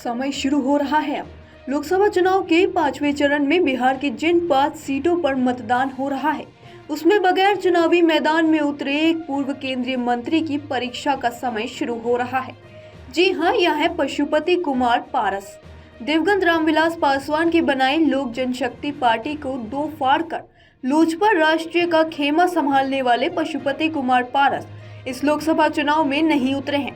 समय शुरू हो रहा है। लोकसभा चुनाव के 5वें चरण में बिहार की जिन 5 सीटों पर मतदान हो रहा है, उसमें बगैर चुनावी मैदान में उतरे एक पूर्व केंद्रीय मंत्री की परीक्षा का समय शुरू हो रहा है। जी हां, यह है पशुपति कुमार पारस। देवगन रामविलास पासवान की बनाई लोक जनशक्ति पार्टी को दो फाड़ कर लोजपा राष्ट्रीय का खेमा संभालने वाले पशुपति कुमार पारस इस लोकसभा चुनाव में नहीं उतरे हैं।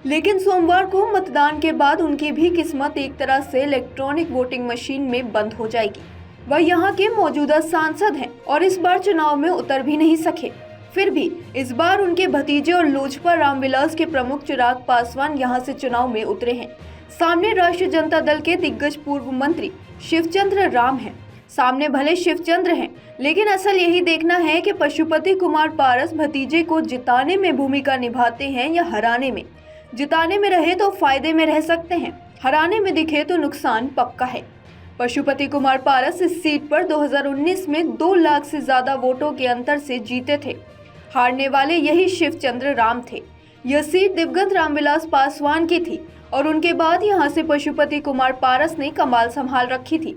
लेकिन सोमवार को मतदान के बाद उनकी भी किस्मत एक तरह से इलेक्ट्रॉनिक वोटिंग मशीन में बंद हो जाएगी। वह यहाँ के मौजूदा सांसद हैं और इस बार चुनाव में उतर भी नहीं सके। फिर भी इस बार उनके भतीजे और लोजपा रामविलास के प्रमुख चिराग पासवान यहाँ से चुनाव में उतरे हैं। सामने राष्ट्रीय जनता दल के दिग्गज पूर्व मंत्री शिवचंद्र राम हैं। सामने भले शिवचंद्र हैं, लेकिन असल यही देखना है कि पशुपति कुमार पारस भतीजे को जिताने में भूमिका निभाते हैं या हराने में। जिताने में रहे तो फायदे में रह सकते हैं, हराने में दिखे तो नुकसान पक्का है। पशुपति कुमार पारस इस सीट पर 2019 में 2 लाख से ज्यादा वोटों के अंतर से जीते थे। हारने वाले यही शिवचंद्र राम थे। यह सीट दिवंगत रामविलास पासवान की थी और उनके बाद यहां से पशुपति कुमार पारस ने कमान संभाल रखी थी।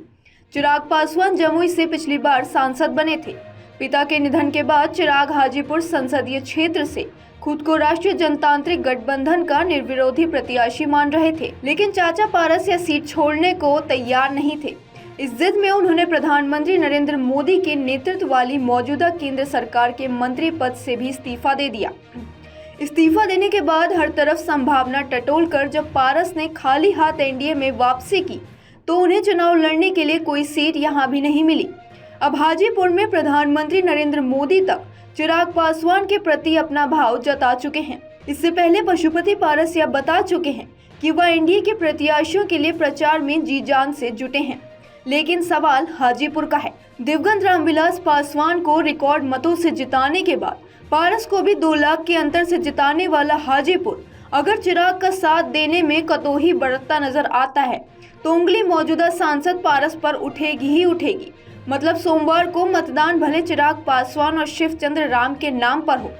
चिराग पासवान जमुई से पिछली बार सांसद बने थे। पिता के निधन के बाद चिराग हाजीपुर संसदीय क्षेत्र से खुद को राष्ट्रीय जनतांत्रिक गठबंधन का निर्विरोधी प्रत्याशी मान रहे थे, लेकिन चाचा पारस यह सीट छोड़ने को तैयार नहीं थे। इस जिद में उन्होंने प्रधानमंत्री नरेंद्र मोदी के नेतृत्व वाली मौजूदा केंद्र सरकार के मंत्री पद से भी इस्तीफा दे दिया। इस्तीफा देने के बाद हर तरफ संभावना टटोलकर जब पारस ने खाली हाथ एनडीए में वापसी की, तो उन्हें चुनाव लड़ने के लिए कोई सीट यहां भी नहीं मिली। अब हाजीपुर में प्रधानमंत्री नरेंद्र मोदी तक चिराग पासवान के प्रति अपना भाव जता चुके हैं। इससे पहले पशुपति पारस यह बता चुके हैं कि वह एनडीए के प्रत्याशियों के लिए प्रचार में जी जान से जुटे हैं। लेकिन सवाल हाजीपुर का है। दिवंगत रामविलास पासवान को रिकॉर्ड मतों से जिताने के बाद पारस को भी 2 लाख के अंतर से जिताने वाला हाजीपुर अगर चिराग का साथ देने में कतोही बरतता नजर आता है, तो उंगली मौजूदा सांसद पारस पर उठेगी ही उठेगी। मतलब सोमवार को मतदान भले चिराग पासवान और शिवचंद्र राम के नाम पर हो,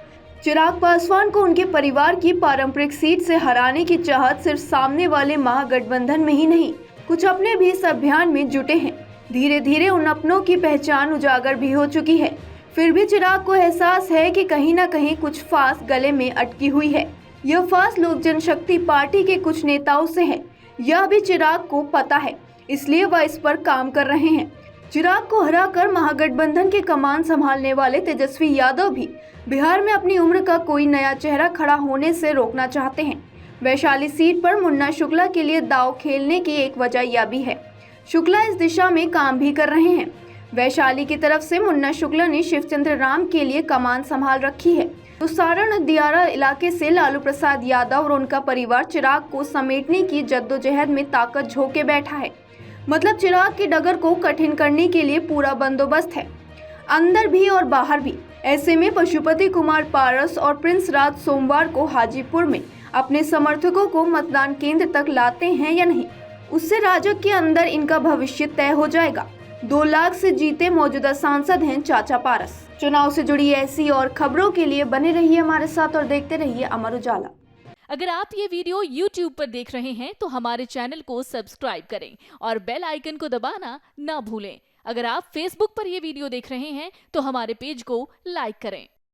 चिराग पासवान को उनके परिवार की पारंपरिक सीट से हराने की चाहत सिर्फ सामने वाले महागठबंधन में ही नहीं, कुछ अपने भी इस अभियान में जुटे हैं। धीरे धीरे उन अपनों की पहचान उजागर भी हो चुकी है। फिर भी चिराग को एहसास है कि कहीं ना कहीं कुछ फांस गले में अटकी हुई है। यह फांस लोक जनशक्ति पार्टी के कुछ नेताओं से है। यह भी चिराग को पता है, इसलिए वह इस पर काम कर रहे हैं। चिराग को हराकर महागठबंधन के कमान संभालने वाले तेजस्वी यादव भी बिहार में अपनी उम्र का कोई नया चेहरा खड़ा होने से रोकना चाहते हैं। वैशाली सीट पर मुन्ना शुक्ला के लिए दांव खेलने की एक वजह यह भी है। शुक्ला इस दिशा में काम भी कर रहे हैं। वैशाली की तरफ से मुन्ना शुक्ला ने शिवचंद्र राम के लिए कमान संभाल रखी है। तो सारण दियारा इलाके से लालू प्रसाद यादव और उनका परिवार चिराग को समेटने की जद्दोजहद में ताकत झोंके बैठा है। मतलब चिराग की डगर को कठिन करने के लिए पूरा बंदोबस्त है, अंदर भी और बाहर भी। ऐसे में पशुपति कुमार पारस और प्रिंस राज सोमवार को हाजीपुर में अपने समर्थकों को मतदान केंद्र तक लाते हैं या नहीं, उससे राजग के अंदर इनका भविष्य तय हो जाएगा। 2 लाख से जीते मौजूदा सांसद हैं चाचा पारस। चुनाव से जुड़ी ऐसी और खबरों के लिए बने रहिए हमारे साथ और देखते रहिए अमर उजाला। अगर आप ये वीडियो YouTube पर देख रहे हैं तो हमारे चैनल को सब्सक्राइब करें और बेल आइकन को दबाना ना भूलें। अगर आप Facebook पर ये वीडियो देख रहे हैं तो हमारे पेज को लाइक करें।